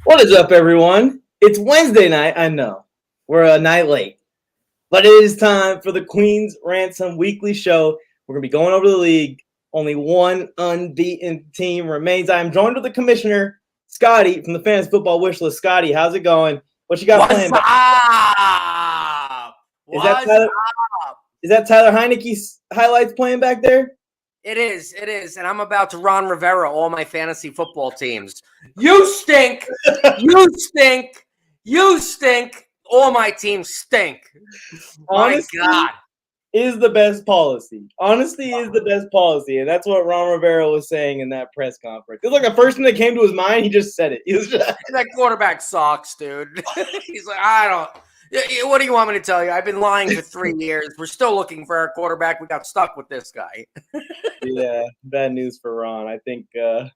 What is up, everyone? It's Wednesday night. I know we're a night late, but it is time for the Queen's Ransom weekly show. We're going to be going over the league. Only one unbeaten team remains. I am joined with the commissioner, Scotty, from the Fantasy Football Wish List. Scotty, how's it going? What you got What's planned? up? Is that Tyler Heineke's highlights playing back there? It is. And I'm about to Ron Rivera all my fantasy football teams. You stink. You stink. You stink. All my teams stink. Honesty My God. is the best policy. Honesty is the best policy. And that's what Ron Rivera was saying in that press conference. It was like the first thing that came to his mind, he just said it. He was just... That quarterback sucks, dude. He's like, I don't. What do you want me to tell you? I've been lying for 3 years. We're still looking for our quarterback. We got stuck with this guy. Yeah, bad news for Ron. I think a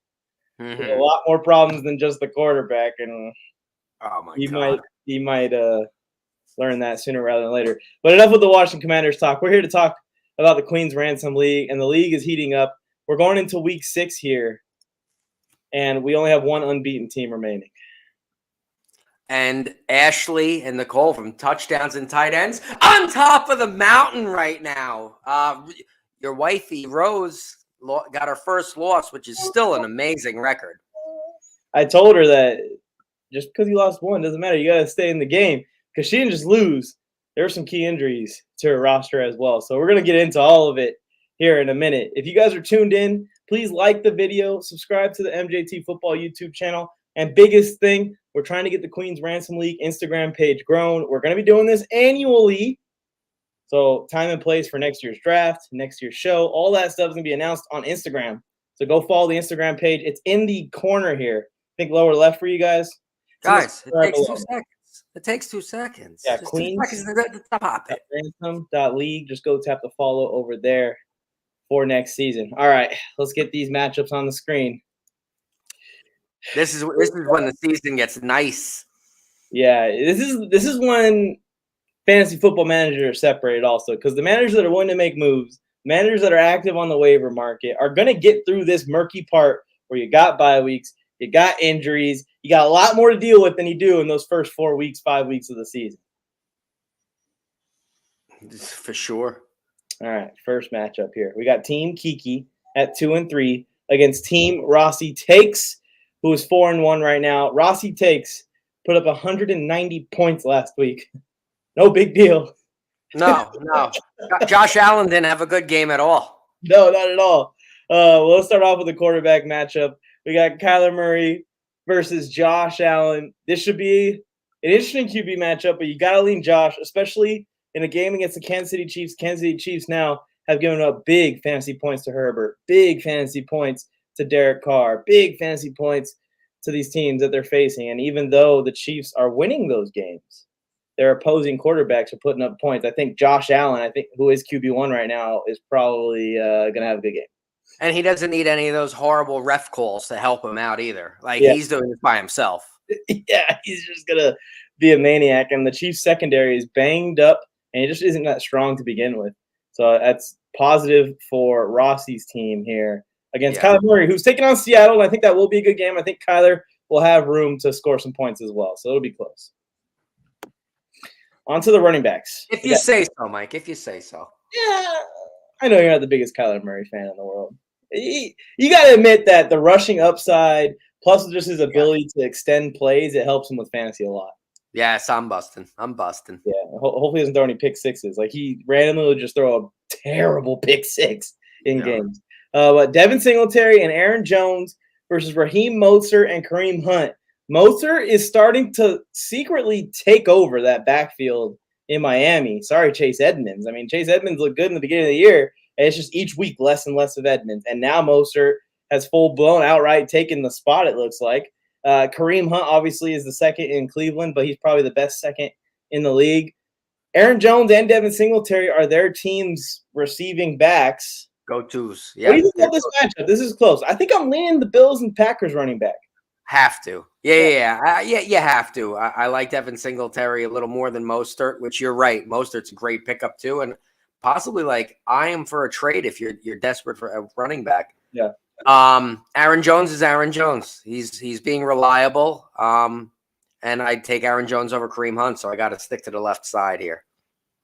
lot more problems than just the quarterback, and oh my God. he might learn that sooner rather than later. But enough with the Washington Commanders talk. We're here to talk about the Queen's Ransom League, and the league is heating up. We're going into week 6 here, and we only have one unbeaten team remaining. And Ashley and Nicole from Touchdowns and Tight Ends on top of the mountain right now. Your wifey, Rose, got her first loss, which is still an amazing record. I told her that just because you lost one doesn't matter. You got to stay in the game because she didn't just lose. There were some key injuries to her roster as well. So we're going to get into all of it here in a minute. If you guys are tuned in, please like the video, subscribe to the MJT Football YouTube channel. And biggest thing, we're trying to get the Queen's Ransom League Instagram page grown. We're going to be doing this annually. So time and place for next year's draft, next year's show, all that stuff is going to be announced on Instagram. So go follow the Instagram page. It's in the corner here. I think lower left for you guys. Guys, it takes 2 seconds. It takes 2 seconds. Yeah, just Queens. 2 seconds to top it. Ransom.league. Just go tap the follow over there for next season. All right, let's get these matchups on the screen. This is when the season gets nice. Yeah, this is when fantasy football managers are separated also, because the managers that are willing to make moves, managers that are active on the waiver market are going to get through this murky part where you got bye weeks, you got injuries, you got a lot more to deal with than you do in those first 4 weeks, 5 weeks of the season. For sure. All right, first matchup here. We got Team Kiki at 2-3 against Team Rossi Takes, who is 4-1 right now. Rossi Takes put up 190 points last week. No big deal. No. Josh Allen didn't have a good game at all. No, not at all. Well, let's start off with the quarterback matchup. We got Kyler Murray versus Josh Allen. This should be an interesting QB matchup, but you got to lean Josh, especially in a game against the Kansas City Chiefs. Kansas City Chiefs now have given up big fantasy points to Herbert, big fantasy points to Derek Carr, big fantasy points to these teams that they're facing. And even though the Chiefs are winning those games, their opposing quarterbacks are putting up points. I think Josh Allen, who is QB1 right now, is probably going to have a good game. And he doesn't need any of those horrible ref calls to help him out either. He's doing this by himself. Yeah, he's just going to be a maniac. And the Chiefs secondary is banged up, and it just isn't that strong to begin with. So that's positive for Rossi's team here against Kyler Murray, who's taking on Seattle. And I think that will be a good game. I think Kyler will have room to score some points as well. So it'll be close. On to the running backs. If you say so, Mike. If you say so. Yeah, I know you're not the biggest Kyler Murray fan in the world. You got to admit that the rushing upside, plus just his ability to extend plays, it helps him with fantasy a lot. Yes, I'm busting. Yeah, hopefully he doesn't throw any pick sixes. He randomly will just throw a terrible pick six in games. But Devin Singletary and Aaron Jones versus Raheem Mostert and Kareem Hunt. Mostert is starting to secretly take over that backfield in Miami. Sorry, Chase Edmonds. I mean, Chase Edmonds looked good in the beginning of the year, and it's just each week less and less of Edmonds. And now Mostert has full-blown outright taken the spot, it looks like. Kareem Hunt obviously is the second in Cleveland, but he's probably the best second in the league. Aaron Jones and Devin Singletary are their team's receiving backs. Go-tos. Yeah. What do you think about this matchup? This is close. I think I'm leaning the Bills and Packers running back. Have to. Yeah, you have to. I like Devin Singletary a little more than Mostert, which you're right. Mostert's a great pickup too, and possibly I am for a trade if you're desperate for a running back. Yeah. Aaron Jones is Aaron Jones. He's being reliable. And I'd take Aaron Jones over Kareem Hunt, so I got to stick to the left side here.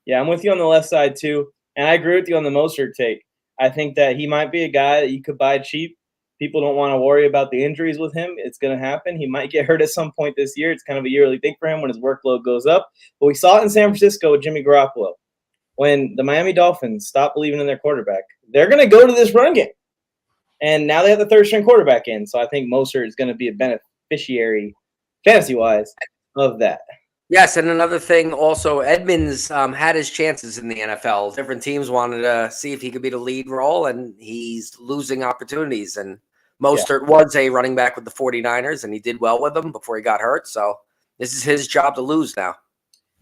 Yeah, I'm with you on the left side too, and I agree with you on the Mostert take. I think that he might be a guy that you could buy cheap. People don't want to worry about the injuries with him. It's going to happen. He might get hurt at some point this year. It's kind of a yearly thing for him when his workload goes up. But we saw it in San Francisco with Jimmy Garoppolo. When the Miami Dolphins stop believing in their quarterback, they're going to go to this run game. And now they have the third-string quarterback in, so I think Mostert is going to be a beneficiary, fantasy-wise, of that. Yes, and another thing also, Edmonds had his chances in the NFL. Different teams wanted to see if he could be the lead role, and he's losing opportunities. And Mostert was a running back with the 49ers, and he did well with them before he got hurt. So this is his job to lose now.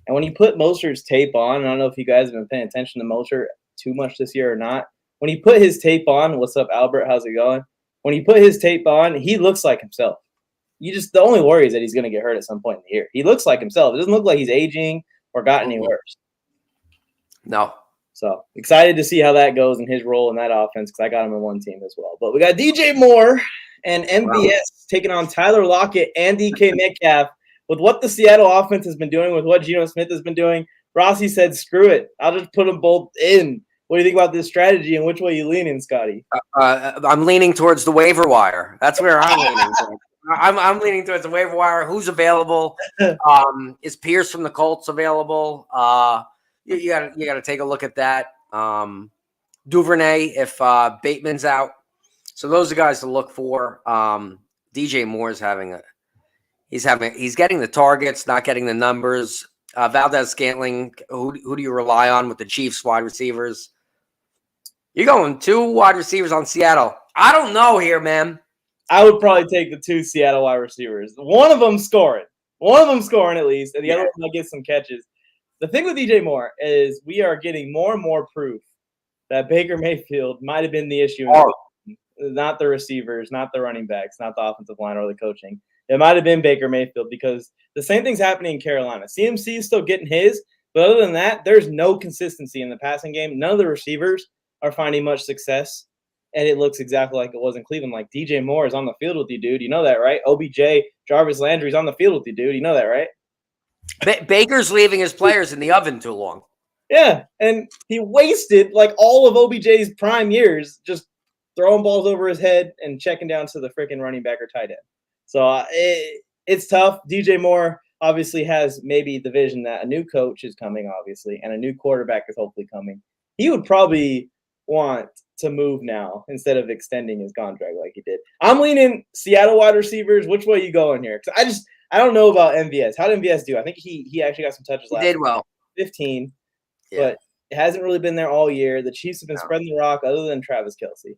And when you put Mostert's tape on, I don't know if you guys have been paying attention to Mostert too much this year or not. When he put his tape on, what's up, Albert? How's it going? When he put his tape on, he looks like himself. The only worry is that he's going to get hurt at some point in the year. He looks like himself. It doesn't look like he's aging or gotten any worse. No. So excited to see how that goes in his role in that offense because I got him in one team as well. But we got DJ Moore and MVS taking on Tyler Lockett and DK Metcalf with what the Seattle offense has been doing, with what Geno Smith has been doing. Rossi said, screw it. I'll just put them both in. What do you think about this strategy and which way you leaning, Scotty? I'm leaning towards the waiver wire. That's where I'm leaning towards. I'm leaning towards the waiver wire. Who's available? Is Pierce from the Colts available? You got to take a look at that. Duvernay if Bateman's out. So those are guys to look for. DJ Moore's he's getting the targets, not getting the numbers. Valdez-Scantling, who do you rely on with the Chiefs wide receivers? You're going 2 wide receivers on Seattle. I don't know here, man. I would probably take the 2 Seattle wide receivers. One of them scoring. At least, and the other one might get some catches. The thing with DJ Moore is we are getting more and more proof that Baker Mayfield might have been the issue. Not the receivers, not the running backs, not the offensive line or the coaching. It might have been Baker Mayfield because the same thing's happening in Carolina. CMC is still getting his, but other than that, there's no consistency in the passing game. None of the receivers are finding much success, and it looks exactly like it was in Cleveland. Like DJ Moore is on the field with you, dude. You know that, right? OBJ, Jarvis Landry's on the field with you, dude. You know that, right? Baker's leaving his players in the oven too long. Yeah, and he wasted like all of OBJ's prime years just throwing balls over his head and checking down to the freaking running back or tight end. So it's tough. DJ Moore obviously has maybe the vision that a new coach is coming, obviously, and a new quarterback is hopefully coming. He would probably want to move now instead of extending his contract like he did. I'm leaning Seattle wide receivers. Which way you going here? Because I don't know about MVS. How did MVS do? I think he actually got some touches last year. He did well. 15, but it hasn't really been there all year. The Chiefs have been spreading the rock other than Travis Kelce.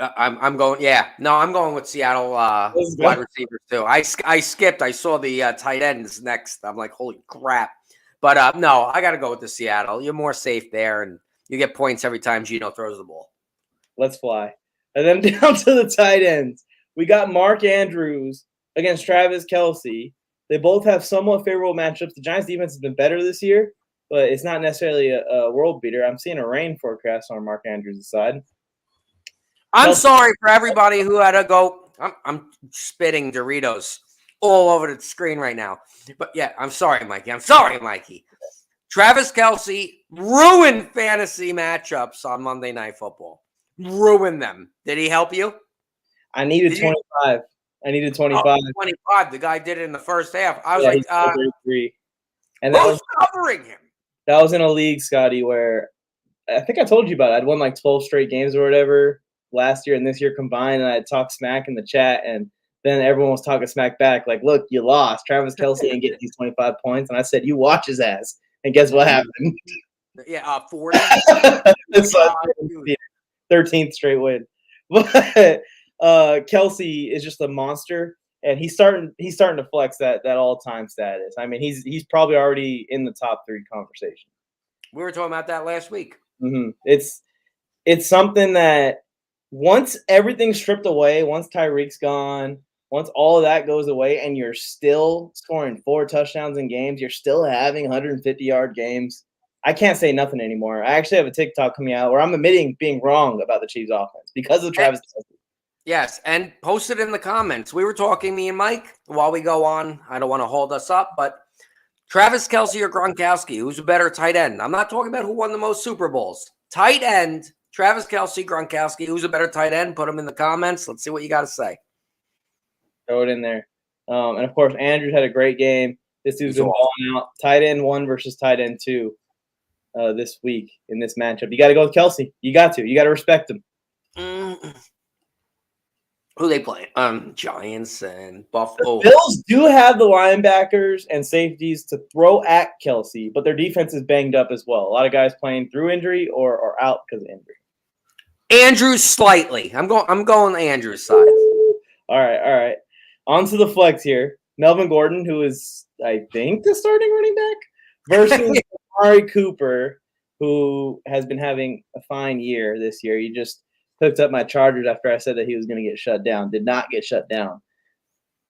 I'm going. Yeah, no, I'm going with Seattle wide receivers too. I skipped. I saw the tight ends next. I'm like, holy crap! But no, I got to go with the Seattle. You're more safe there, and you get points every time Geno throws the ball. Let's fly. And then down to the tight ends, we got Mark Andrews against Travis Kelce. They both have somewhat favorable matchups. The Giants' defense has been better this year, but it's not necessarily a world beater. I'm seeing a rain forecast on Mark Andrews' side. I'm sorry for everybody who had to go. I'm spitting Doritos all over the screen right now. But yeah, I'm sorry, Mikey. Travis Kelce ruined fantasy matchups on Monday Night Football. Ruined them. Did he help you? I needed 25. I needed 25. 25. The guy did it in the first half. I was like, 33. And who's covering him? That was in a league, Scotty, where I think I told you about it. I'd won like 12 straight games or whatever last year and this year combined, and I talked smack in the chat, and then everyone was talking smack back, like, look, you lost. Travis Kelce ain't getting these 25 points. And I said, you watch his ass. And guess what happened? Yeah, 40. 13th straight win. But Kelce is just a monster, and he's starting to flex that all-time status. I mean, he's probably already in the top 3 conversation. We were talking about that last week. Mm-hmm. It's something that once everything's stripped away, once Tyreek's gone, once all of that goes away, and you're still scoring 4 touchdowns in games, you're still having 150-yard games. I can't say nothing anymore. I actually have a TikTok coming out where I'm admitting being wrong about the Chiefs offense because of Travis Kelce. Yes, and post it in the comments. We were talking, me and Mike, while we go on. I don't want to hold us up, but Travis Kelce or Gronkowski, who's a better tight end? I'm not talking about who won the most Super Bowls. Tight end, Travis Kelce, Gronkowski, who's a better tight end? Put them in the comments. Let's see what you got to say. Throw it in there. And, of course, Andrews had a great game. This dude's been balling out. Tight end 1 versus tight end 2 this week in this matchup. You got to go with Kelce. You got to. You got to respect him. Who they playing? Giants and Buffalo. The Bills do have the linebackers and safeties to throw at Kelce, but their defense is banged up as well. A lot of guys playing through injury or out because of injury. Andrews slightly. I'm going Andrews side. All right. On to the flex here. Melvin Gordon, who is, I think, the starting running back, versus Amari Cooper, who has been having a fine year this year. He just hooked up my Chargers after I said that he was going to get shut down. Did not get shut down.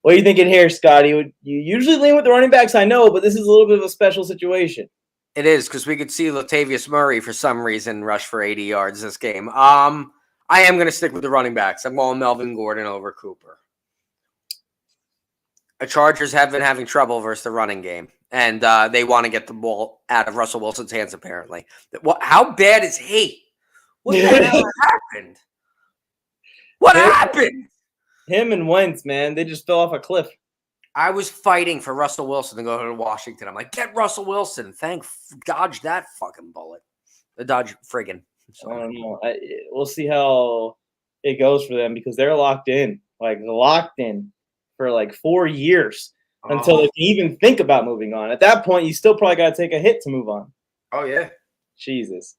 What are you thinking here, Scotty? You usually lean with the running backs, I know, but this is a little bit of a special situation. It is, because we could see Latavius Murray, for some reason, rush for 80 yards this game. I am going to stick with the running backs. I'm going Melvin Gordon over Cooper. The Chargers have been having trouble versus the running game, and they want to get the ball out of Russell Wilson's hands, apparently. How bad is he? What the hell happened? What happened? Him and Wentz, man, they just fell off a cliff. I was fighting for Russell Wilson to go to Washington. I'm like, get Russell Wilson. Dodge that fucking bullet. Dodge friggin'. I don't know. We'll see how it goes for them because they're locked in. Like, locked in for like 4 years until they can even think about moving on. At that point, you still probably got to take a hit to move on. Oh, yeah. Jesus.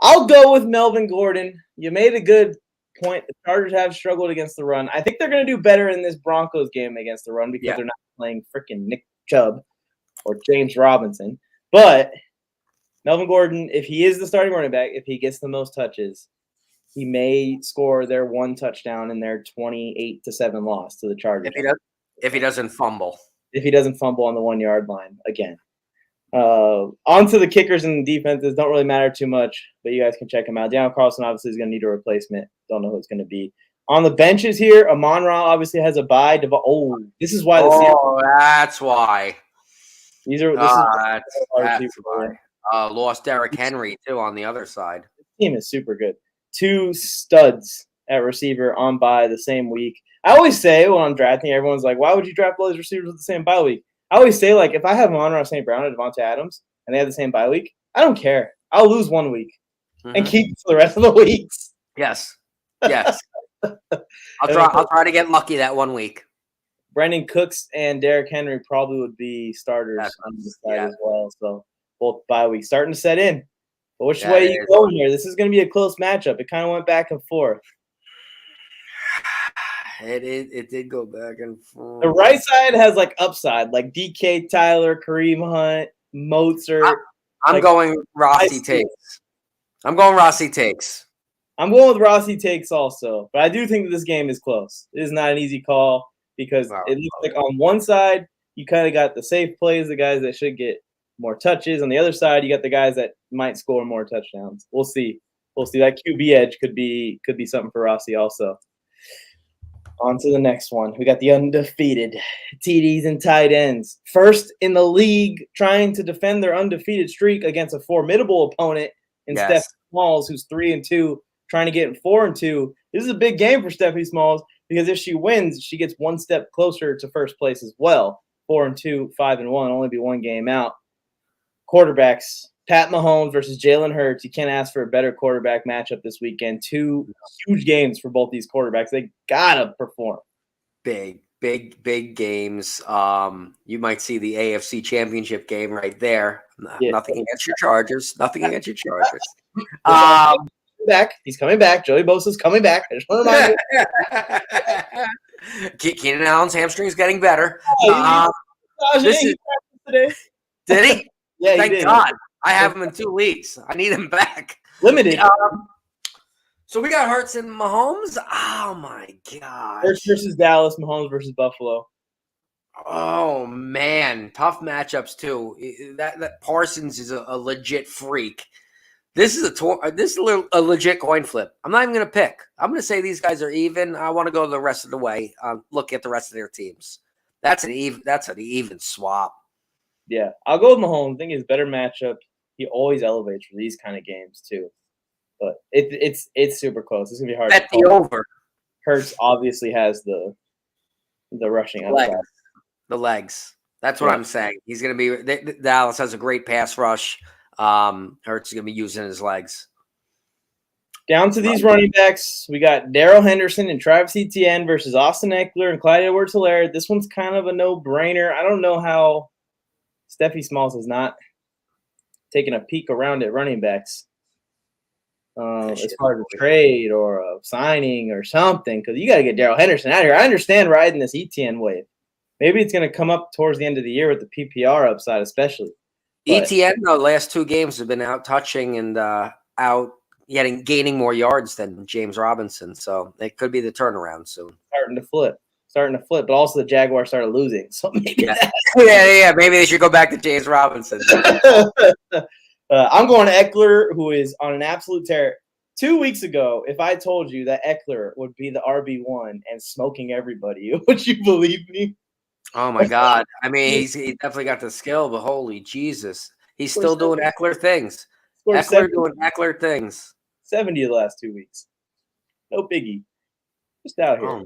I'll go with Melvin Gordon. You made a good point. The Chargers have struggled against the run. I think they're going to do better in this Broncos game against the run because they're not playing freaking Nick Chubb or James Robinson. But Melvin Gordon, if he is the starting running back, if he gets the most touches, he may score their 1 touchdown in their 28-7 loss to the Chargers. If he doesn't fumble. If he doesn't fumble on the 1-yard line again. On to the kickers and defenses. Don't really matter too much, but you guys can check them out. Daniel Carlson obviously is going to need a replacement. Don't know who it's going to be. On the benches here, Amon-Ra obviously has a bye. This is why. That's why. That's why. Lost Derrick Henry, too, on the other side. The team is super good. 2 studs at receiver on bye the same week. I always say when I'm drafting, everyone's like, why would you draft all these receivers with the same bye week? I always say, like, if I have Amon-Ra St. Brown and Devontae Adams and they have the same bye week, I don't care. I'll lose 1 week and keep for the rest of the weeks. Yes. I'll try to get lucky that 1 week. Brandon Cooks and Derrick Henry probably would be starters on the side as well. So both bye weeks starting to set in. But which way are you going here? This is going to be a close matchup. It kind of went back and forth. It did go back and forth. The right side has like upside, like DK, Tyler, Kareem Hunt, Mozart. I'm going Rossi takes. I'm going Rossi takes. I'm going with Rossi takes also, but I do think that this game is close. It is not an easy call because it looks like on one side you kind of got the safe plays, the guys that should get more touches. On the other side, you got the guys that might score more touchdowns. We'll see. That QB edge could be something for Rossi also. On to the next one. We got the undefeated TDs and tight ends. First in the league, trying to defend their undefeated streak against a formidable opponent in Steph Smalls, who's 3-2, trying to get 4-2. This is a big game for Stephanie Smalls because if she wins, she gets 1 step closer to first place as well. 4-2, 5-1, only be 1 game out. Quarterbacks, Pat Mahomes versus Jalen Hurts. You can't ask for a better quarterback matchup this weekend. 2 huge games for both these quarterbacks. They gotta perform. Big games. You might see the AFC Championship game right there. Nothing against your Chargers. He's coming back. Joey Bosa's coming back. I just want to remind you. Keenan Allen's hamstring is getting better. Did he? Yeah, thank God. I have him in 2 weeks. I need him back. Limited. So we got Hurts and Mahomes. Oh my God. Hurts versus Dallas, Mahomes versus Buffalo. Oh man, tough matchups too. That Parsons is a legit freak. This is a legit coin flip. I'm not even going to pick. I'm going to say these guys are even. I want to go the rest of the way. Look at the rest of their teams. That's an even swap. Yeah, I'll go with Mahomes. I think his better matchup. He always elevates for these kind of games too. But it's super close. It's gonna be hard. Bet the over. Hurts obviously has the rushing upside. The legs. That's what I'm saying. He's gonna be. Dallas has a great pass rush. Hurts is gonna be using his legs. Down to these running backs, we got Darrell Henderson and Travis Etienne versus Austin Eckler and Clyde Edwards-Helaire. This one's kind of a no-brainer. I don't know how Steffi Smalls is not taking a peek around at running backs as far as a trade or a signing or something, because you got to get Darrell Henderson out of here. I understand riding this Etienne wave. Maybe it's going to come up towards the end of the year with the PPR upside, especially. Etienne, the last two games have been out touching and out gaining more yards than James Robinson, so it could be the turnaround soon. Starting to flip, but also the Jaguars started losing, so maybe yeah. Maybe they should go back to James Robinson. I'm going to Eckler, who is on an absolute tear. 2 weeks ago, if I told you that Eckler would be the RB1 and smoking everybody, would you believe me? Oh my God! I mean, he definitely got the skill, but holy Jesus, he's still doing Eckler things. Doing Eckler things. 70 the last 2 weeks. No biggie. Just out here.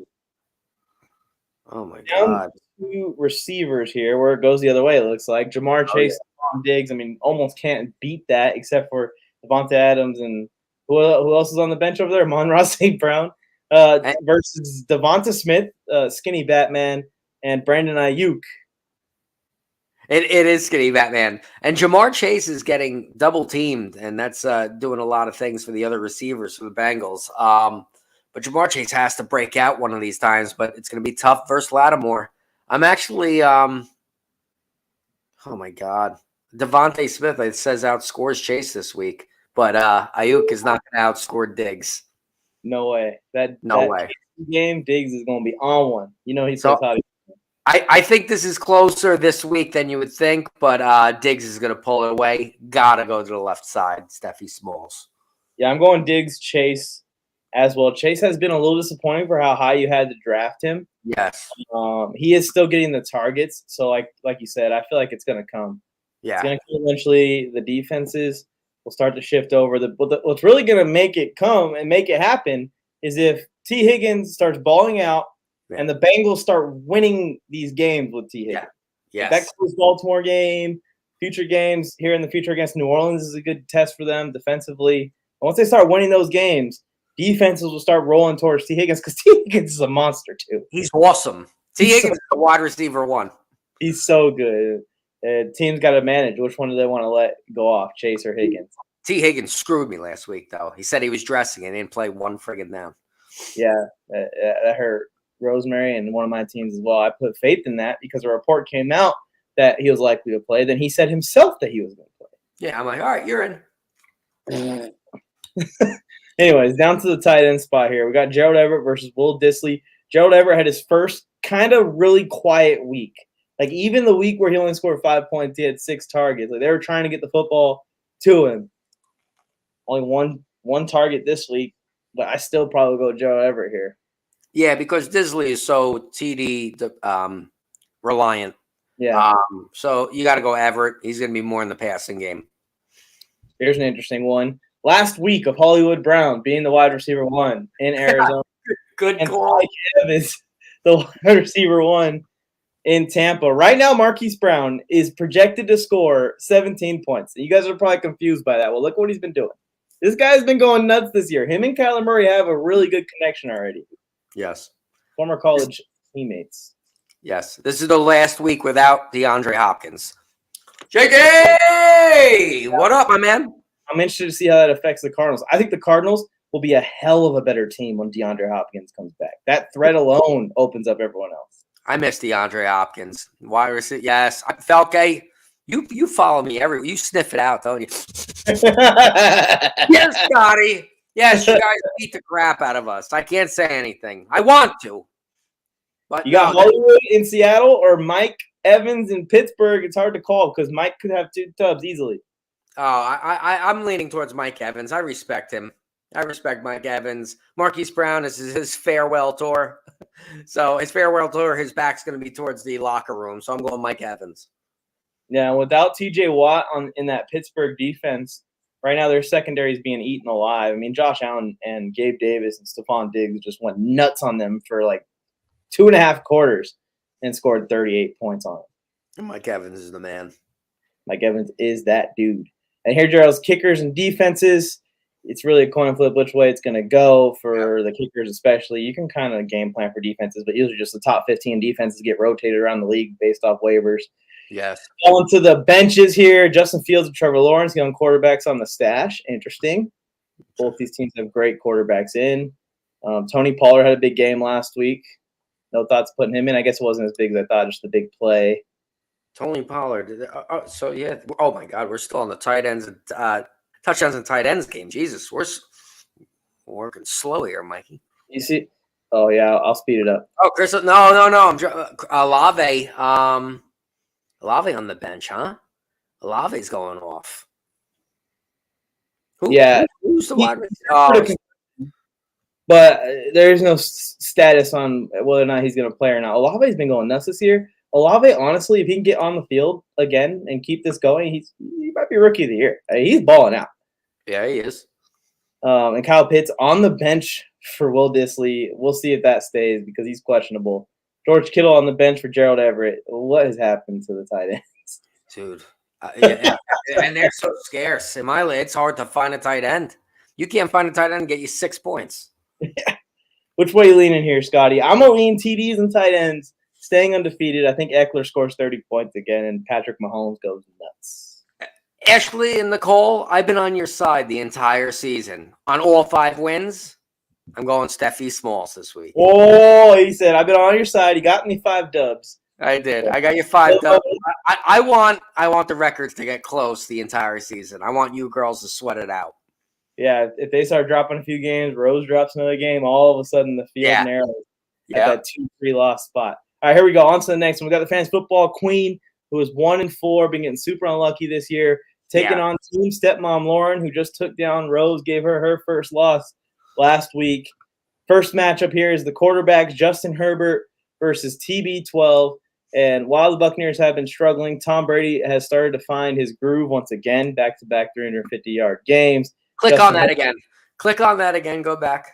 Oh my God. Two receivers here where it goes the other way, it looks like. Jamar Chase, Diggs. I mean, almost can't beat that except for Devontae Adams and who else is on the bench over there? Amon-Ra St. Brown versus Devonta Smith, Skinny Batman, and Brandon Ayuk. It is Skinny Batman. And Jamar Chase is getting double teamed, and that's doing a lot of things for the other receivers for the Bengals. But Jamar Chase has to break out one of these times, but it's going to be tough versus Lattimore. I'm actually, oh my God. Devontae Smith, it says, outscores Chase this week, but Ayuk is not going to outscore Diggs. No way. No way. Game, Diggs is going to be on one. You know, he's so hot. I think this is closer this week than you would think, but Diggs is going to pull it away. Got to go to the left side, Steffi Smalls. Yeah, I'm going Diggs, Chase as well. Chase has been a little disappointing for how high you had to draft him. Yes. He is still getting the targets. So, like you said, I feel like it's going to come. Yeah. It's going to come eventually. The defenses will start to shift over. What's really going to make it come and make it happen is if T. Higgins starts balling out, and the Bengals start winning these games with T. Higgins. Yeah. Yes. That close Baltimore game, future games here in the future against New Orleans is a good test for them defensively. And once they start winning those games, defenses will start rolling towards T. Higgins because T. Higgins is a monster too. He's awesome. T. Higgins is the wide receiver one. He's so good. Teams got to manage which one do they want to let go off, Chase or Higgins. T. Higgins screwed me last week, though. He said he was dressing and didn't play one friggin' down. Yeah, that hurt Rosemary and one of my teams as well. I put faith in that because a report came out that he was likely to play. Then he said himself that he was going to play. Yeah, I'm like, all right, you're in. Anyways, down to the tight end spot here. We got Gerald Everett versus Will Dissly. Gerald Everett had his first kind of really quiet week. Like, even the week where he only scored 5 points, he had 6 targets. Like, they were trying to get the football to him. Only one target this week, but I still probably go Gerald Everett here. Yeah, because Dissly is so TD reliant. Yeah. So you got to go Everett. He's going to be more in the passing game. Here's an interesting one. Last week of Hollywood Brown being the wide receiver 1 in Arizona. Good and call. Evans, the wide receiver 1 in Tampa. Right now, Marquise Brown is projected to score 17 points. You guys are probably confused by that. Well, look what he's been doing. This guy's been going nuts this year. Him and Kyler Murray have a really good connection already. Yes. Former college teammates. Yes. This is the last week without DeAndre Hopkins. JK! What up, my man? I'm interested to see how that affects the Cardinals. I think the Cardinals will be a hell of a better team when DeAndre Hopkins comes back. That threat alone opens up everyone else. I miss DeAndre Hopkins. Why was it? Yes. Falke, you follow me everywhere. You sniff it out, don't you? Yes, Scotty. Yes, you guys beat the crap out of us. I can't say anything. I want to, But you got Hollywood in Seattle or Mike Evans in Pittsburgh. It's hard to call because Mike could have 2 tubs easily. Oh, I'm leaning towards Mike Evans. I respect him. I respect Mike Evans. Marquise Brown is his farewell tour. So his farewell tour, his back's going to be towards the locker room. So I'm going Mike Evans. Yeah, without T.J. Watt in that Pittsburgh defense, right now their secondary is being eaten alive. I mean, Josh Allen and Gabe Davis and Stephon Diggs just went nuts on them for like 2.5 quarters and scored 38 points on them. Mike Evans is the man. Mike Evans is that dude. And here, Gerald's kickers and defenses. It's really a coin flip which way it's going to go for the kickers especially. You can kind of game plan for defenses, but usually just the top 15 defenses get rotated around the league based off waivers. Yes. On to the benches here. Justin Fields and Trevor Lawrence, young quarterbacks on the stash. Interesting. Both these teams have great quarterbacks in. Tony Pollard had a big game last week. No thoughts putting him in. I guess it wasn't as big as I thought, just the big play. Tony Pollard. So, yeah. Oh, my God. We're still on the tight ends and touchdowns and tight ends game. Jesus, we're working slow here, Mikey. You see? Oh, yeah. I'll speed it up. Oh, Chris. No. Olave. Olave on the bench, huh? Olave's going off. Who's the wide receiver? But there's no status on whether or not he's going to play or not. Olave's been going nuts this year. Olave, honestly, if he can get on the field again and keep this going, he might be rookie of the year. I mean, he's balling out. Yeah, he is. And Kyle Pitts on the bench for Will Dissly. We'll see if that stays because he's questionable. George Kittle on the bench for Gerald Everett. What has happened to the tight ends? Dude. And they're so scarce. In my league, it's hard to find a tight end. You can't find a tight end and get you 6 points. Which way you leaning here, Scotty? I'm going to lean TDs and tight ends, staying undefeated. I think Eckler scores 30 points again, and Patrick Mahomes goes nuts. Ashley and Nicole, I've been on your side the entire season. On all 5 wins, I'm going Steffi Smalls this week. Oh, he said, I've been on your side. He got me 5 dubs. I did. I got you 5 dubs. I want the records to get close the entire season. I want you girls to sweat it out. Yeah, if they start dropping a few games, Rose drops another game, all of a sudden the field narrows at that 2-3 loss spot. All right, here we go. On to the next one. We got the Fantasy Football Queen, who is 1-4, been getting super unlucky this year, taking on Team Stepmom Lauren, who just took down Rose, gave her first loss last week. First matchup here is the quarterbacks, Justin Herbert versus TB12. And while the Buccaneers have been struggling, Tom Brady has started to find his groove once again, back-to-back 350-yard games. Click on that again. Click on that again. Go back.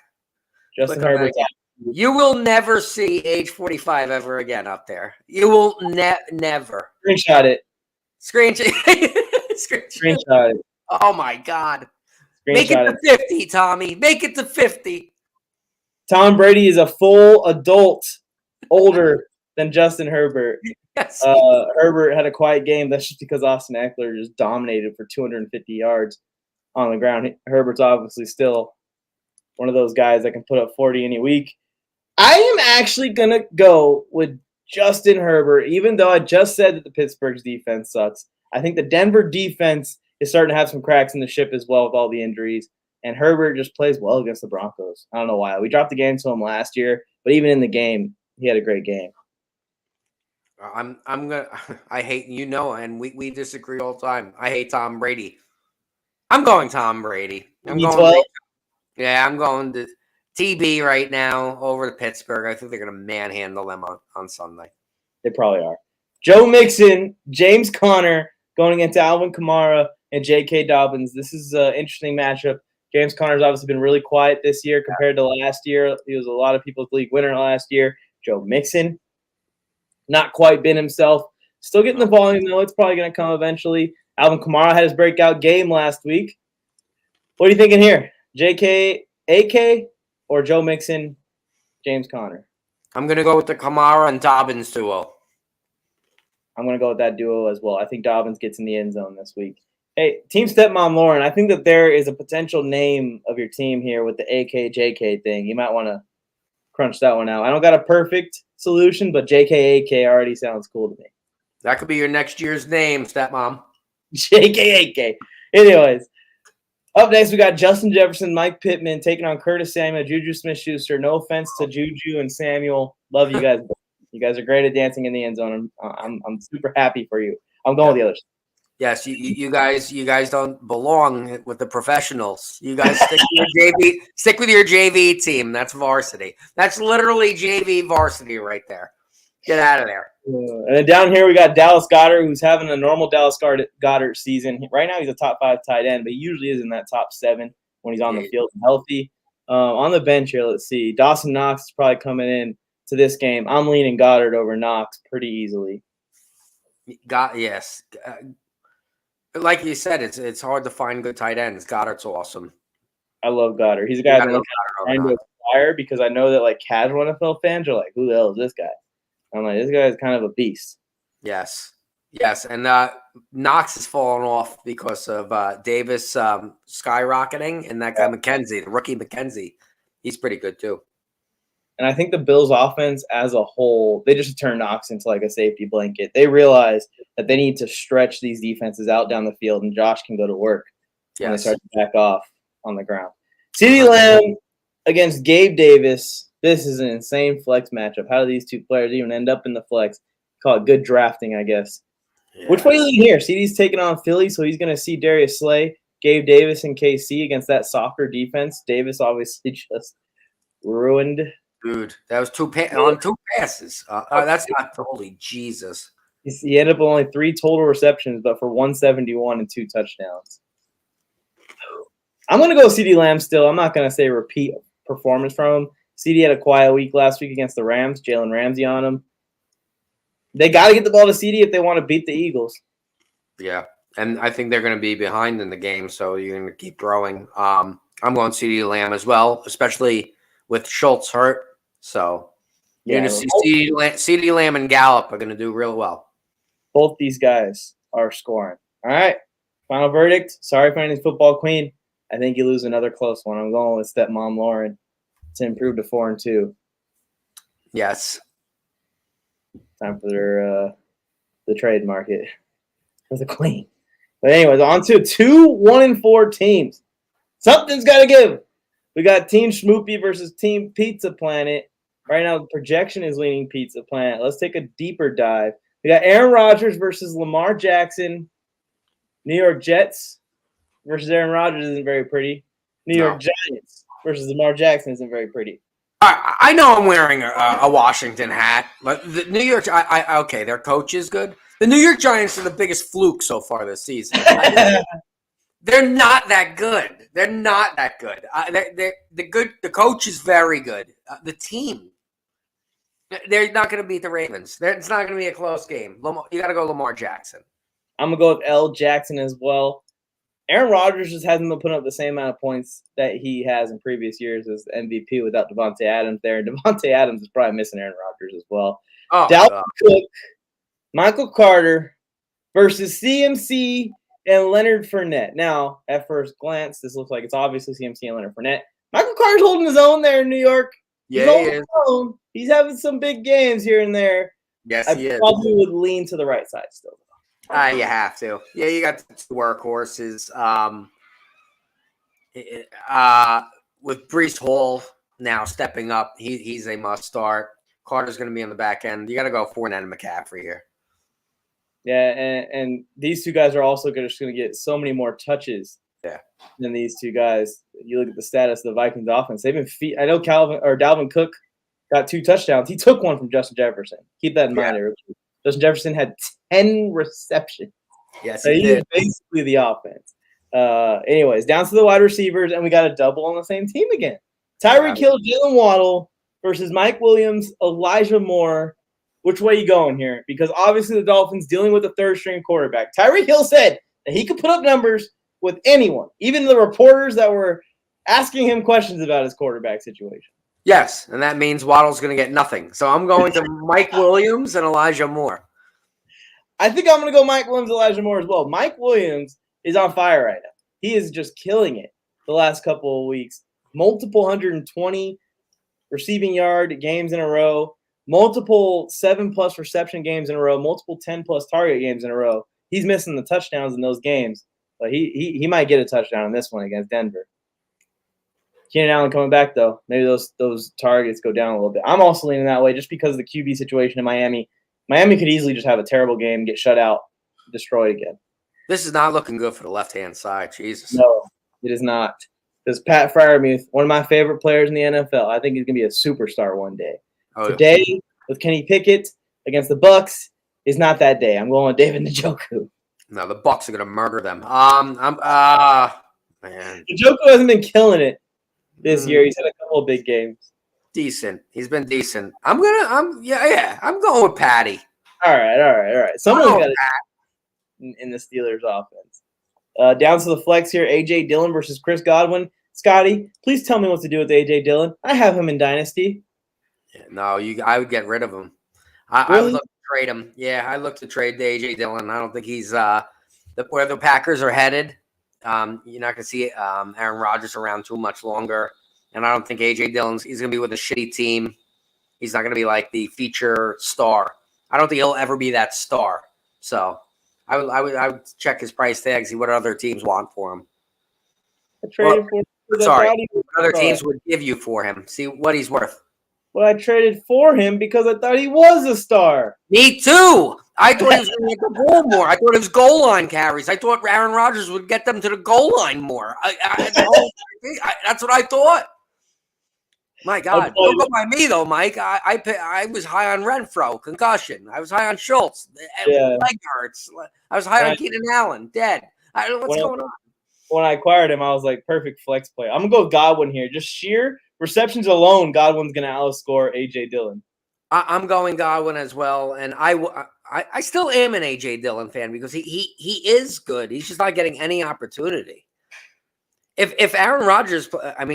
Justin Herbert. You will never see age 45 ever again up there. You will never. Screenshot it. Screenshot it. Oh, my God. Make Make it to 50, Tommy. Make it to 50. Tom Brady is a full adult, older than Justin Herbert. Yes. Herbert had a quiet game. That's just because Austin Eckler just dominated for 250 yards on the ground. Herbert's obviously still one of those guys that can put up 40 any week. I am actually going to go with Justin Herbert, even though I just said that the Pittsburgh's defense sucks. I think the Denver defense is starting to have some cracks in the ship as well with all the injuries. And Herbert just plays well against the Broncos. I don't know why. We dropped the game to him last year, but even in the game, he had a great game. I hate, and we disagree all the time. I hate Tom Brady. I'm going Tom Brady. I'm going to TB right now over to Pittsburgh. I think they're going to manhandle them on Sunday. They probably are. Joe Mixon, James Conner going against Alvin Kamara and J.K. Dobbins. This is an interesting matchup. James Conner's obviously been really quiet this year compared to last year. He was a lot of people's league winner last year. Joe Mixon, not quite been himself. Still getting the volume, though. It's probably going to come eventually. Alvin Kamara had his breakout game last week. What are you thinking here? J.K., A.K., or Joe Mixon, James Conner? I'm going to go with the Kamara and Dobbins duo. I'm going to go with that duo as well. I think Dobbins gets in the end zone this week. Hey, Team Stepmom Lauren, I think that there is a potential name of your team here with the AK-JK thing. You might want to crunch that one out. I don't got a perfect solution, but JK-AK already sounds cool to me. That could be your next year's name, Stepmom. JK-AK. Anyways, up next we got Justin Jefferson, Mike Pittman taking on Curtis Samuel, Juju Smith-Schuster. No offense to Juju and Samuel. Love you guys. You guys are great at dancing in the end zone. I'm super happy for you. I'm going with the others. Yes, you guys don't belong with the professionals. You guys stick with your JV team. That's varsity. That's literally JV varsity right there. Get out of there. And then down here we got Dallas Goddard, who's having a normal Dallas Goddard season. Right now he's a top 5 tight end, but he usually is in that top 7 when he's on the field and healthy. On the bench here, let's see. Dawson Knox is probably coming in to this game. I'm leaning Goddard over Knox pretty easily. Yes. Like you said, it's hard to find good tight ends. Goddard's awesome. I love Goddard. He's a guy I'm trying to acquire because I know that like casual NFL fans are like, who the hell is this guy? I'm like, this guy is kind of a beast. Yes. And Knox has fallen off because of Davis skyrocketing, and that guy McKenzie, the rookie McKenzie, he's pretty good too. And I think the Bills' offense as a whole, they just turned Knox into like a safety blanket. They realize that they need to stretch these defenses out down the field, and Josh can go to work when they start to back off on the ground. CeeDee Lamb against Gabe Davis. This is an insane flex matchup. How do these two players even end up in the flex? Call it good drafting, I guess. Yeah. Which way are you leaning here? CeeDee's taking on Philly, so he's going to see Darius Slay, Gabe Davis, and KC against that soccer defense. Davis obviously just ruined. Dude, that was two passes. That's not holy Jesus. He ended up with only 3 total receptions, but for 171 and 2 touchdowns. I'm going to go with CeeDee Lamb still. I'm not going to say repeat performance from him. CeeDee had a quiet week last week against the Rams. Jalen Ramsey on him. They got to get the ball to CeeDee if they want to beat the Eagles. Yeah, and I think they're going to be behind in the game, so you're going to keep throwing. I'm going CeeDee Lamb as well, especially with Schultz hurt. So you're going to see CeeDee Lamb and Gallup are going to do real well. Both these guys are scoring. All right, final verdict. Sorry for any football queen. I think you lose another close one. I'm going with stepmom Lauren to improve to 4-2. Yes. Time for the trade market for the queen. But anyways, on to 2 1-4 teams. Something's got to give. We got Team Schmoopy versus Team Pizza Planet. Right now, the projection is leaning Pizza Planet. Let's take a deeper dive. We got Aaron Rodgers versus Lamar Jackson. New York Jets versus Aaron Rodgers isn't very pretty. New York Giants versus Lamar Jackson isn't very pretty. I know I'm wearing a Washington hat, but the New York okay, their coach is good. The New York Giants are the biggest fluke so far this season. They're not that good. They're not that good. The good. The coach is very good. The team, they're not going to beat the Ravens. It's not going to be a close game. You got to go Lamar Jackson. I'm going to go with L. Jackson as well. Aaron Rodgers just hasn't been putting up the same amount of points that he has in previous years as MVP without Devontae Adams there. And Devontae Adams is probably missing Aaron Rodgers as well. Dalvin Cook, Michael Carter versus CMC and Leonard Fournette. Now, at first glance, this looks like it's obviously CMC and Leonard Fournette. Michael Carter's holding his own there in New York. Yeah, he is. He's having some big games here and there. Yes, he is. I probably would lean to the right side still. You have to. Yeah, you got 2 workhorses. With Breece Hall now stepping up, he's a must start. Carter's going to be on the back end. You got to go Fournette and McCaffrey here. Yeah, and these 2 guys are also just going to get so many more touches than these 2 guys. You look at the status of the Vikings offense. They've been I know Dalvin Cook got 2 touchdowns. He took one from Justin Jefferson. Keep that in mind, everybody. Justin Jefferson had 10 receptions. Yes, he did. Basically the offense. Anyways, down to the wide receivers, and we got a double on the same team again. Tyree Hill, Jalen Waddle versus Mike Williams, Elijah Moore. Which way you going here? Because obviously the Dolphins dealing with a third-string quarterback. Tyree Hill said that he could put up numbers with anyone, even the reporters that were asking him questions about his quarterback situation. Yes, and that means Waddle's going to get nothing. So I'm going to Mike Williams and Elijah Moore. I think I'm going to go Mike Williams, Elijah Moore as well. Mike Williams is on fire right now. He is just killing it the last couple of weeks. Multiple 120 receiving yard games in a row. Multiple 7+ reception games in a row. Multiple 10+ target games in a row. He's missing the touchdowns in those games. But he might get a touchdown in this one against Denver. Keenan Allen coming back, though. Maybe those targets go down a little bit. I'm also leaning that way just because of the QB situation in Miami. Miami could easily just have a terrible game, get shut out, destroyed again. This is not looking good for the left-hand side. Jesus. No, it is not. Because Pat Freiermuth, one of my favorite players in the NFL, I think he's going to be a superstar one day. Today, with Kenny Pickett against the Bucks, is not that day. I'm going with David Njoku. No, the Bucks are going to murder them. Man. Njoku hasn't been killing it this year. He's had a couple of big games. Decent. He's been decent. I'm going with Patty. All right. Someone's got it in the Steelers offense. Down to the flex here, A.J. Dillon versus Chris Godwin. Scotty, please tell me what to do with A.J. Dillon. I have him in Dynasty. No, I would get rid of him. Really? I would look to trade him. Yeah, I look to trade the A.J. Dillon. I don't think he's where the Packers are headed. You're not going to see Aaron Rodgers around too much longer. And I don't think A.J. Dillon's – he's going to be with a shitty team. He's not going to be like the feature star. I don't think he'll ever be that star. So I would check his price tag, see what other teams want for him. What other teams would give you for him. See what he's worth. Well, I traded for him because I thought he was a star. Me too. I thought he was going to get the ball more. I thought it was goal line carries. I thought Aaron Rodgers would get them to the goal line more. That's what I thought. My God. Don't go by me, though, Mike. I was high on Renfro, concussion. I was high on Schultz, leg hurts. I was high on Keenan Allen, dead. I don't know what's going on. When I acquired him, I was like, perfect flex play. I'm going to go with Godwin here. Just sheer receptions alone, Godwin's going to outscore A.J. Dillon. I'm going Godwin as well, and I still am an A.J. Dillon fan because he is good. He's just not getting any opportunity. If Aaron Rodgers,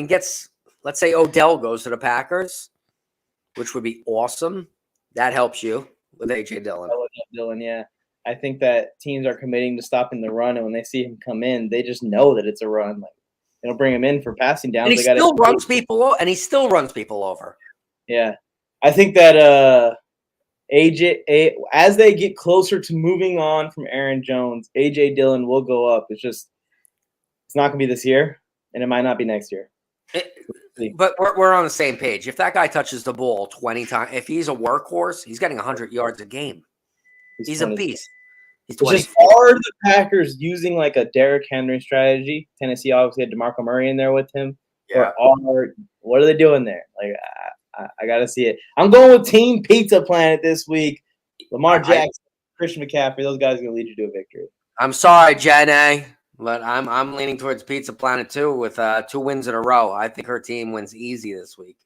gets, let's say Odell goes to the Packers, which would be awesome. That helps you with A.J. Dillon. Dillon, yeah. I think that teams are committing to stopping the run, and when they see him come in, they just know that it's a run. Like, they'll bring him in for passing downs. And he still runs people over. Yeah. I think that as they get closer to moving on from Aaron Jones, A.J. Dillon will go up. It's not going to be this year, and it might not be next year. But we're on the same page. If that guy touches the ball 20 times, if he's a workhorse, he's getting 100 yards a game. He's a beast. He's 24. It's just hard the Packers using like a Derrick Henry strategy. Tennessee obviously had DeMarco Murray in there with him. Yeah. What are they doing there? Like, I got to see it. I'm going with Team Pizza Planet this week. Lamar Jackson, Christian McCaffrey. Those guys are going to lead you to a victory. I'm sorry, Jenna, but I'm leaning towards Pizza Planet too with 2 wins in a row. I think her team wins easy this week.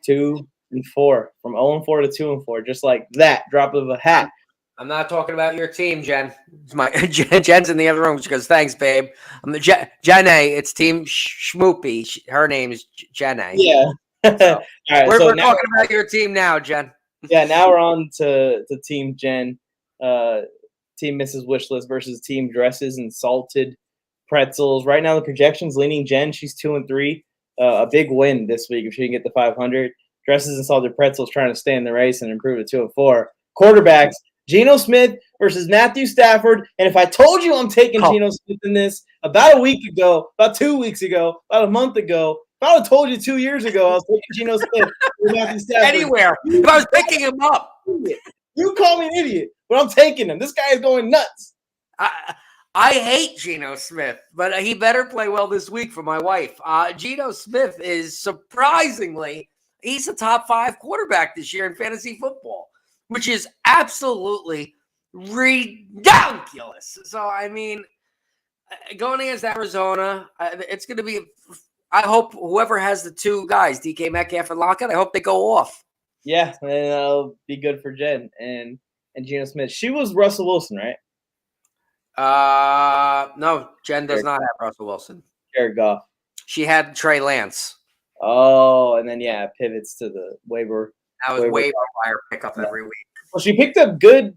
2-4 from 0-4 to 2-4, just like that, drop of a hat. I'm not talking about your team, Jen. Jen's in the other room. She goes, "Thanks, babe." Jenna. It's Team Schmoopy. Her name is Jenna. Yeah. So, all right, we're talking about your team now, Jen. Yeah. Now we're on to Team Jen. Team Mrs. Wishlist versus Team Dresses and Salted Pretzels. Right now, the projection's leaning Jen. She's 2-3. A big win this week if she can get the 500. Dresses and Salted Pretzels trying to stay in the race and improve to 2-4. Quarterbacks. Geno Smith versus Matthew Stafford. And if I told you I'm taking Geno Smith in this about a week ago, about 2 weeks ago, about a month ago, if I would have told you 2 years ago I was taking Geno Smith with Matthew Stafford. Anywhere. If I was picking him up. You call me an idiot, but I'm taking him. This guy is going nuts. I hate Geno Smith, but he better play well this week for my wife. Geno Smith is surprisingly, he's a top 5 quarterback this year in fantasy football, which is absolutely ridiculous. So, going against Arizona, it's going to be – I hope whoever has the 2 guys, DK Metcalf and Lockett, I hope they go off. Yeah, and that'll be good for Jen and Geno Smith. She was Russell Wilson, right? No, Jen does not have Russell Wilson. Jared Goff. She had Trey Lance. Oh, and then, pivots to the waiver. That was waiver wire pickup every week. Well, she picked up good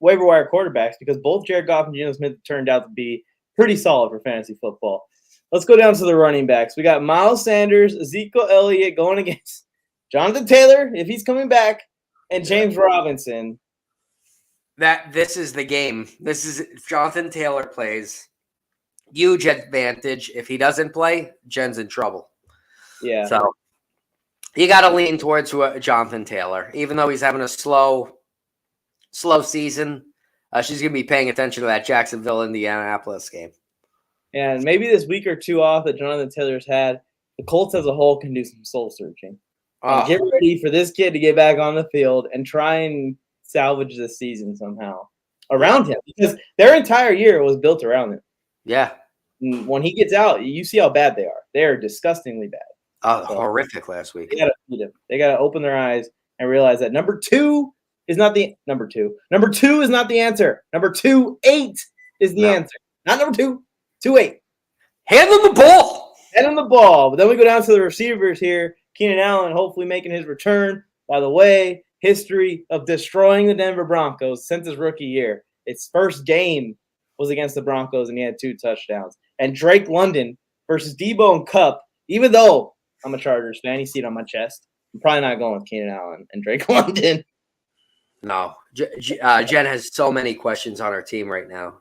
waiver wire quarterbacks because both Jared Goff and Geno Smith turned out to be pretty solid for fantasy football. Let's go down to the running backs. We got Miles Sanders, Ezekiel Elliott going against Jonathan Taylor, if he's coming back, and James Robinson. This is the game. This is if Jonathan Taylor plays. huge advantage. If he doesn't play, Jen's in trouble. Yeah. So you got to lean towards Jonathan Taylor, even though he's having a slow season. She's going to be paying attention to that Jacksonville, Indianapolis game. And maybe this week or two off that Jonathan Taylor's had, the Colts as a whole can do some soul searching. And get ready for this kid to get back on the field and try and salvage this season somehow around him, because their entire year was built around him. Yeah. And when he gets out, you see how bad they are. They are disgustingly bad. Horrific last week. They got to feed him. They got to open their eyes and realize that number two is not the answer. Number 2, 8 is the answer. Not number 2, 2-8. Hand them the ball. Hand them the ball. But then we go down to the receivers here. Keenan Allen hopefully making his return. By the way, history of destroying the Denver Broncos since his rookie year. Its first game was against the Broncos, and he had 2 touchdowns. And Drake London versus Debo and Kupp, even though I'm a Chargers fan, you see it on my chest, I'm probably not going with Keenan Allen and Drake London. No. Jen has so many questions on her team right now.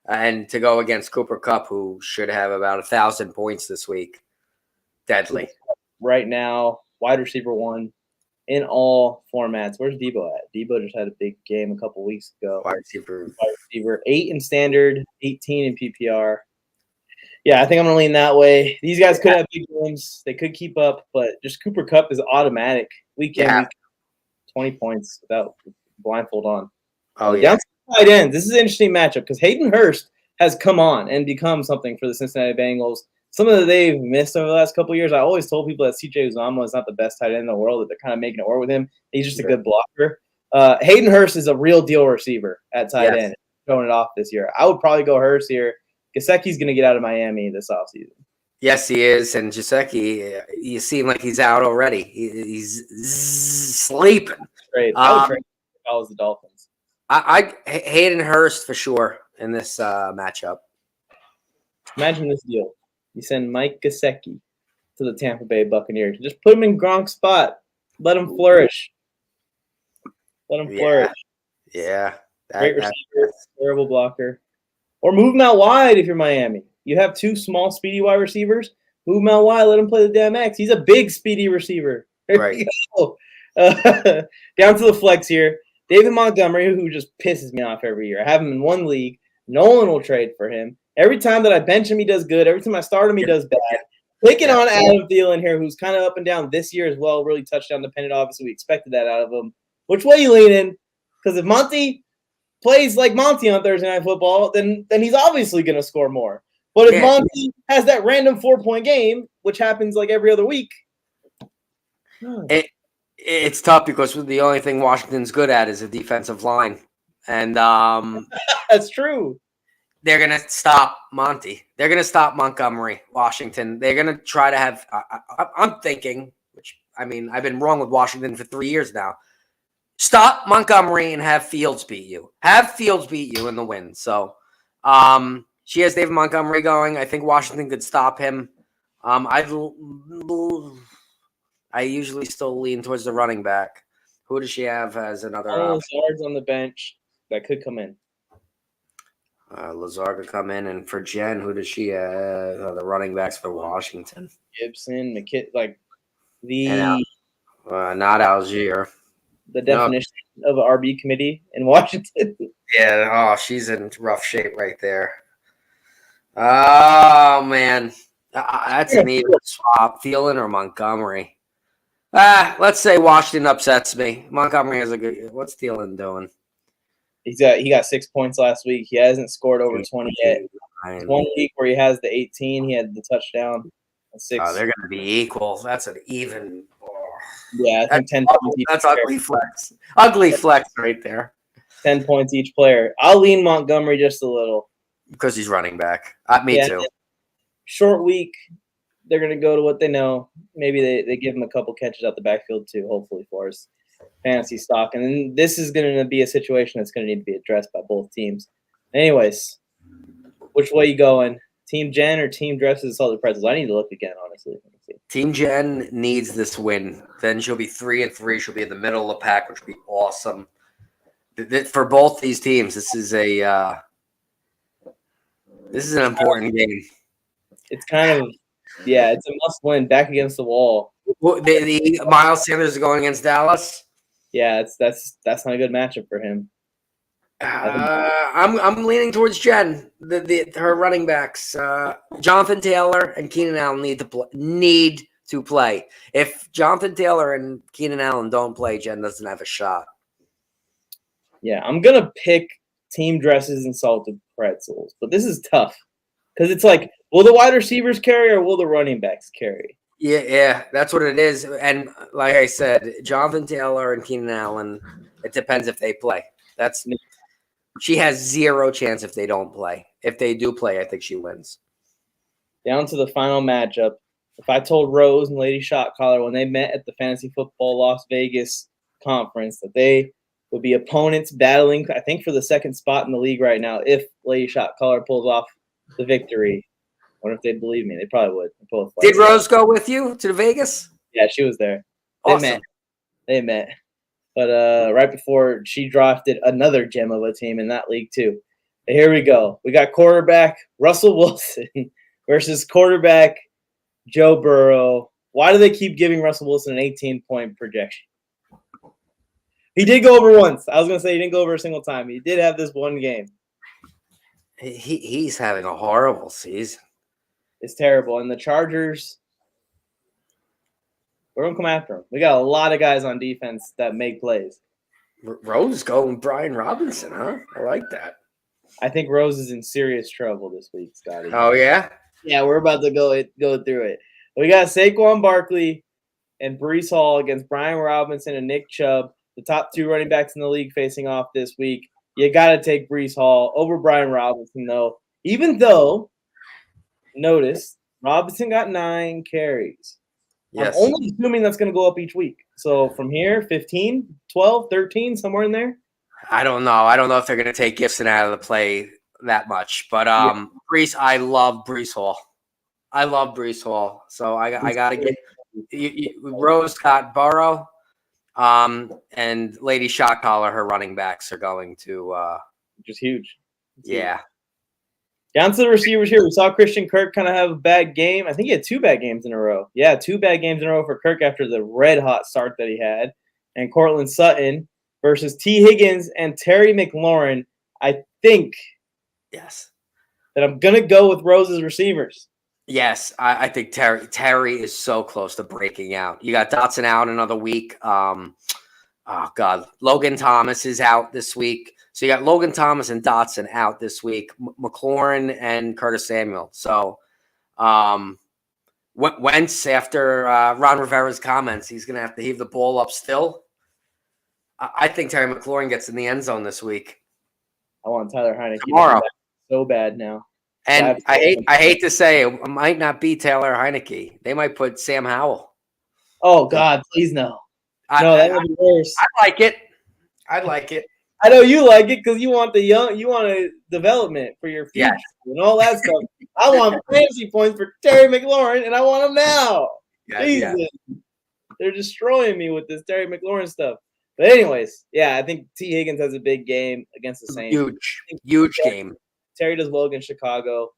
And to go against Cooper Kupp, who should have about 1,000 points this week. Deadly. Right now, wide receiver 1 in all formats. Where's Debo at? Debo just had a big game a couple weeks ago. Wide receiver 8 in standard, 18 in PPR. Yeah, I think I'm going to lean that way. These guys could have big games. They could keep up, but just Cooper Kupp is automatic. Week 20 points without blindfold on. Down to tight ends. This is an interesting matchup because Hayden Hurst has come on and become something for the Cincinnati Bengals. Some of they've missed over the last couple of years. I always told people that C.J. Uzomah is not the best tight end in the world, that they're kind of making it work with him. He's just a good blocker. Hayden Hurst is a real deal receiver at tight end, showing it off this year. I would probably go Hurst here. Gesicki's going to get out of Miami this offseason. Yes, he is. And Gesicki, you seem like he's out already. He's sleeping. Great. I would trade him if I was the Dolphins. Hayden Hurst for sure in this matchup. Imagine this deal. You send Mike Gesicki to the Tampa Bay Buccaneers. Just put him in Gronk's spot. Let him flourish. Yeah. Great receiver, terrible blocker. Or move him out wide if you're Miami. You have 2 small, speedy wide receivers. Move him out wide. Let him play the damn X. He's a big, speedy receiver. There you go. Down to the flex here. David Montgomery, who just pisses me off every year. I have him in one league. No one will trade for him. Every time that I bench him, he does good. Every time I start him, he does bad. Picking on Adam Thielen here, who's kind of up and down this year as well. Really touchdown dependent. Obviously, we expected that out of him. Which way you leaning? Because if Monty plays like Monty on Thursday Night Football, then he's obviously going to score more. But if Monty has that random 4-point game, which happens like every other week. It's tough because the only thing Washington's good at is a defensive line. And that's true. They're going to stop Monty. They're going to stop Montgomery, Washington. They're going to try to have I'm thinking, which, I mean, I've been wrong with Washington for 3 years now. Stop Montgomery and have Fields beat you. Have Fields beat you in the win. So she has David Montgomery going. I think Washington could stop him. I usually still lean towards the running back. Who does she have as another option? Lazard's on the bench that could come in. Lazard could come in. And for Jen, who does she have? The running backs for Washington. Gibson, not Algier. The definition of an RB committee in Washington. Yeah, she's in rough shape right there. Oh, man. That's an even swap. Thielen or Montgomery? Let's say Washington upsets me. Montgomery has a good – what's Thielen doing? He got 6 points last week. He hasn't scored over 20 yet. It's 1 week where he has the 18. He had the touchdown. 6. Oh, they're going to be equal. That's an even – yeah, I think 10 points each. That's ugly flex. Ugly flex right there. 10 points each player. I'll lean Montgomery just a little. Because he's running back. Me too. Short week. They're going to go to what they know. Maybe they give him a couple catches out the backfield too, hopefully, for his fantasy stock. And then this is going to be a situation that's going to need to be addressed by both teams. Anyways, which way you going? Team Jen or Team Dresses Salted Pretzels? I need to look again, honestly. Team Jen needs this win. Then she'll be 3-3. She'll be in the middle of the pack, which would be awesome. For both these teams, this is This is an important game. It's kind of, it's a must-win. Back against the wall. The Miles Sanders is going against Dallas. Yeah, that's not a good matchup for him. I'm leaning towards Jen. Her running backs, Jonathan Taylor and Keenan Allen need to play. If Jonathan Taylor and Keenan Allen don't play, Jen doesn't have a shot. Yeah, I'm gonna pick team dresses and salted pretzels, but this is tough because it's like, will the wide receivers carry or will the running backs carry? Yeah, that's what it is. And like I said, Jonathan Taylor and Keenan Allen, it depends if they play. She has zero chance if they don't play. If they do play, I think she wins. Down to the final matchup. If I told Rose and Lady Shotcaller when they met at the Fantasy Football Las Vegas conference that they would be opponents battling, I think, for the second spot in the league right now, if Lady Shotcaller pulls off the victory, I wonder if they'd believe me. They probably would. Both. Did Rose go with you to Vegas? Yeah, she was there. Awesome. They met. But right before she drafted another gem of a team in that league too. But here we go. We got quarterback Russell Wilson versus quarterback Joe Burrow. Why do they keep giving Russell Wilson an 18-point projection? He did go over once. I was going to say he didn't go over a single time. He did have this one game. He's having a horrible season. It's terrible. And the Chargers, we're going to come after him. We got a lot of guys on defense that make plays. Rose going Brian Robinson, huh? I like that. I think Rose is in serious trouble this week, Scotty. Oh, yeah? Yeah, we're about to go through it. We got Saquon Barkley and Breece Hall against Brian Robinson and Nick Chubb, the top two running backs in the league facing off this week. You got to take Breece Hall over Brian Robinson, though. Even though, notice, Robinson got 9 carries. Yes. I'm only assuming that's going to go up each week. So from here, 15, 12, 13, somewhere in there? I don't know. I don't know if they're going to take Gibson out of the play that much. But Breece, I love Breece Hall. So I got to get Rose got Burrow. And Lady Shotcaller, her running backs are going to just huge. Yeah. Down to the receivers here. We saw Christian Kirk kind of have a bad game. I think he had 2 bad games in a row. Yeah, 2 bad games in a row for Kirk after the red-hot start that he had. And Cortland Sutton versus T. Higgins and Terry McLaurin. I think that I'm going to go with Rose's receivers. Yes, I think Terry is so close to breaking out. You got Dotson out another week. Oh, God. Logan Thomas is out this week. So you got Logan Thomas and Dotson out this week, McLaurin and Curtis Samuel. So Wentz, after Ron Rivera's comments, he's going to have to heave the ball up still. I think Terry McLaurin gets in the end zone this week. I want Tyler Heineke tomorrow. So bad now. And I hate to say it might not be Taylor Heineke. They might put Sam Howell. Oh, God, please no. No, that would be worse. I'd like it. I know you like it because you want a development for your future and all that stuff. I want fantasy points for Terry McLaurin, and I want them now. Jesus. They're destroying me with this Terry McLaurin stuff. But anyways, I think T. Higgins has a big game against the Saints. Huge game. Terry does well against Chicago.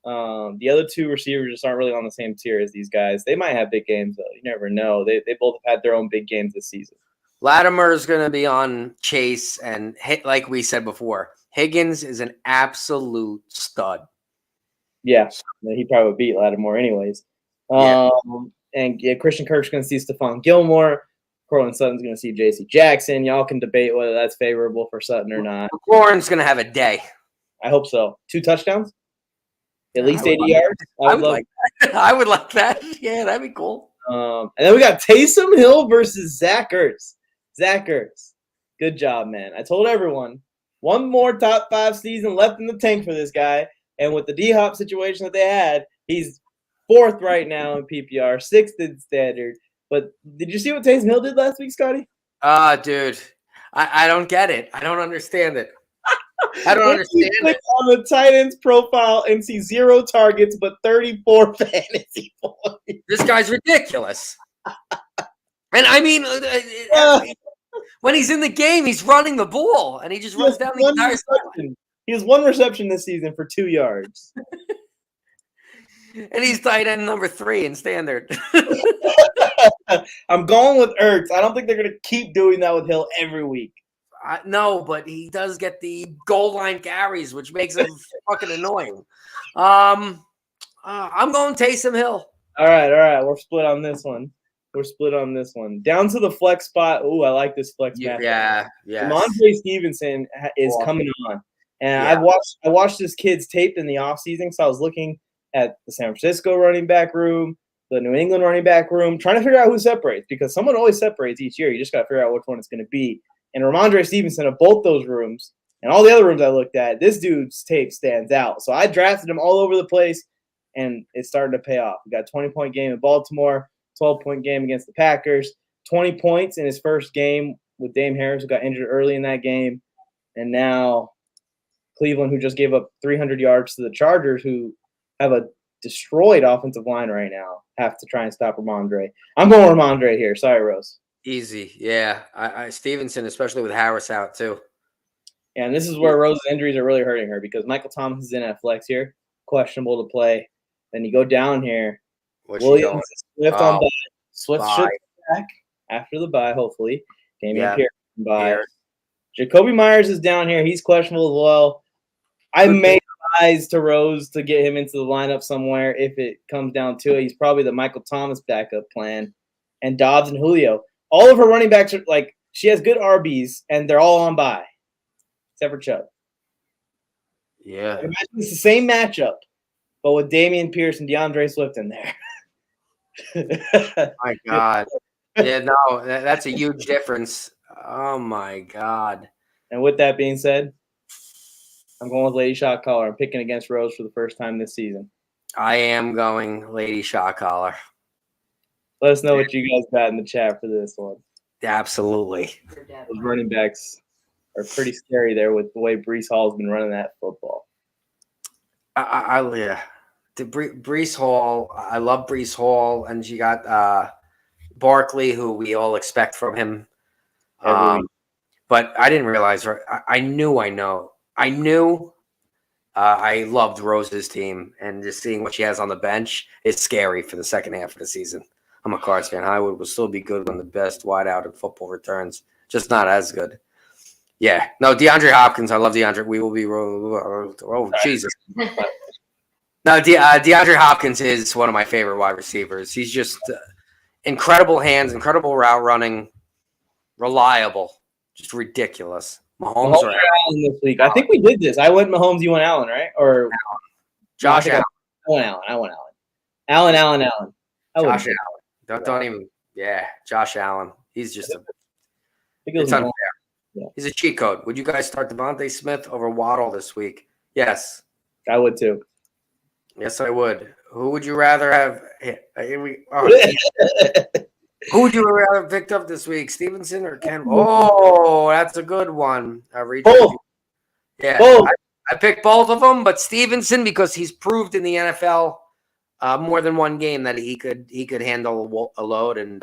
The other 2 receivers just aren't really on the same tier as these guys. They might have big games, though. You never know. They both have had their own big games this season. Latimer is going to be on Chase, and like we said before, Higgins is an absolute stud. Yeah, he probably would beat Lattimore anyways. And Christian Kirk's going to see Stephon Gilmore. Cortland Sutton's going to see J.C. Jackson. Y'all can debate whether that's favorable for Sutton or not. McLaurin's going to have a day. I hope so. 2 touchdowns? At least 80 yards? I would like that. Yeah, that'd be cool. And then we got Taysom Hill versus Zackers. Good job, man. I told everyone, one more top 5 season left in the tank for this guy. And with the D-Hop situation that they had, he's 4th right now in PPR, 6th in standard. But did you see what Taysom Hill did last week, Scotty? Dude, I don't get it. I don't understand it. I don't understand it. On the tight end's profile and see 0 targets, but 34 fantasy points. This guy's ridiculous. And I mean, when he's in the game, he's running the ball, and he just runs down the entire side. He has 1 reception this season for 2 yards. And he's tight end number 3 in standard. I'm going with Ertz. I don't think they're going to keep doing that with Hill every week. No, but he does get the goal line carries, which makes him fucking annoying. I'm going Taysom Hill. All right. We're split on this one. Down to the flex spot. Ooh, I like this flex matchup. Yeah. Ramondre Stevenson is coming on. And I watched this kid's tape in the offseason, so I was looking at the San Francisco running back room, the New England running back room, trying to figure out who separates, because someone always separates each year. You just got to figure out which one it's going to be. And Ramondre Stevenson of both those rooms and all the other rooms I looked at, this dude's tape stands out. So I drafted him all over the place, and it's starting to pay off. We got a 20-point game in Baltimore, 12-point game against the Packers, 20 points in his first game with Dame Harris, who got injured early in that game. And now Cleveland, who just gave up 300 yards to the Chargers, who have a destroyed offensive line right now, have to try and stop Ramondre. I'm going Ramondre here. Sorry, Rose. Easy. Yeah. I Stevenson, especially with Harris out too. Yeah, and this is where Rose's injuries are really hurting her, because Michael Thomas is in at flex here, questionable to play. Then you go down here. Williams, Swift on bye. Swift should be back after the bye, hopefully. Damian Pierce on bye. Jacoby Myers is down here. He's questionable as well. I may eyes to Rose to get him into the lineup somewhere if it comes down to it. He's probably the Michael Thomas backup plan. And Dobbs and Julio. All of her running backs are like, she has good RBs, and they're all on bye, except for Chubb. Yeah. Imagine it's the same matchup, but with Damian Pierce and DeAndre Swift in there. My God. Yeah, no, that's a huge difference. Oh, my God. And with that being said, I'm going with Lady Shot Caller. I'm picking against Rose for the first time this season. I am going Lady Shot Caller. Let us know what you guys got in the chat for this one. Absolutely. Those running backs are pretty scary there with the way Breece Hall's been running that football. Yeah. Breece Hall, I love Breece Hall, and you got Barkley, who we all expect from him. But I didn't realize, I knew I loved Rose's team, and just seeing what she has on the bench is scary for the second half of the season. I'm a Cards fan. Hollywood will still be good when the best wideout in football returns, just not as good. Yeah. No, DeAndre Hopkins. I love DeAndre. We will be. Oh, Jesus. No, DeAndre Hopkins is one of my favorite wide receivers. He's just incredible hands, incredible route running, reliable, just ridiculous. Mahomes or Allen this week. I think we did this. I went Mahomes. You went Allen, right? Or Josh Allen. I went Allen. Allen. Josh Allen. Don't even. Yeah, Josh Allen. He's just it's unfair. Yeah. He's a cheat code. Would you guys start Devontae Smith over Waddle this week? Yes. I would too. Yes, I would. Who would you rather have? Who would you rather have picked up this week, Stevenson or Ken? Oh, that's a good one. Both. Yeah, both. I picked both of them, but Stevenson, because he's proved in the NFL more than one game that he could handle a load and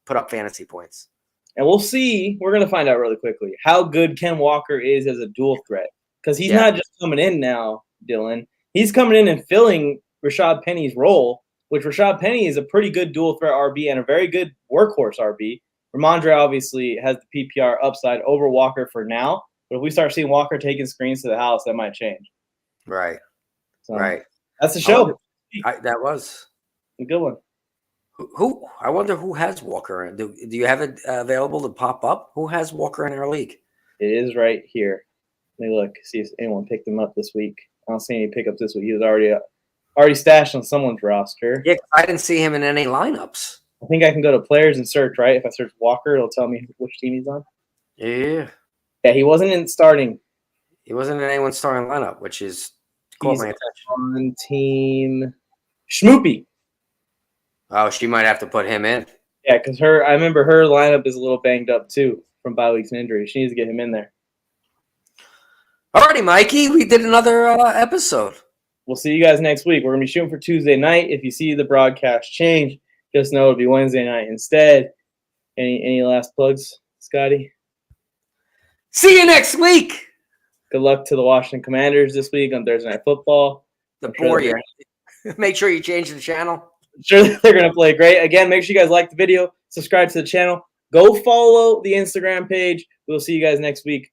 put up fantasy points. And we'll see. We're going to find out really quickly how good Ken Walker is as a dual threat, because he's not just coming in now, Dillon. He's coming in and filling Rashad Penny's role, which Rashad Penny is a pretty good dual threat RB and a very good workhorse RB. Ramondre obviously has the PPR upside over Walker for now, but if we start seeing Walker taking screens to the house, that might change. Right. So, right. That's the show. That was a good one. Who? I wonder who has Walker. Do you have it available to pop up? Who has Walker in our league? It is right here. Let me look, see if anyone picked him up this week. I don't see any pickups this week. He was already stashed on someone's roster. Yeah, I didn't see him in any lineups. I think I can go to players and search, right? If I search Walker, it'll tell me which team he's on. Yeah. Yeah, he wasn't in starting. He wasn't in anyone's starting lineup, which is caught my attention. On team Schmoopy. Oh, she might have to put him in. Yeah, because I remember her lineup is a little banged up too from bye weeks and injuries. She needs to get him in there. Alrighty, Mikey, we did another episode. We'll see you guys next week. We're gonna be shooting for Tuesday night. If you see the broadcast change, just know it'll be Wednesday night instead. Any last plugs, Scotty? See you next week. Good luck to the Washington Commanders this week on Thursday Night Football. To bore you. Make sure you change the channel. I'm sure they're going to play great. Again, make sure you guys like the video, subscribe to the channel. Go follow the Instagram page. We'll see you guys next week.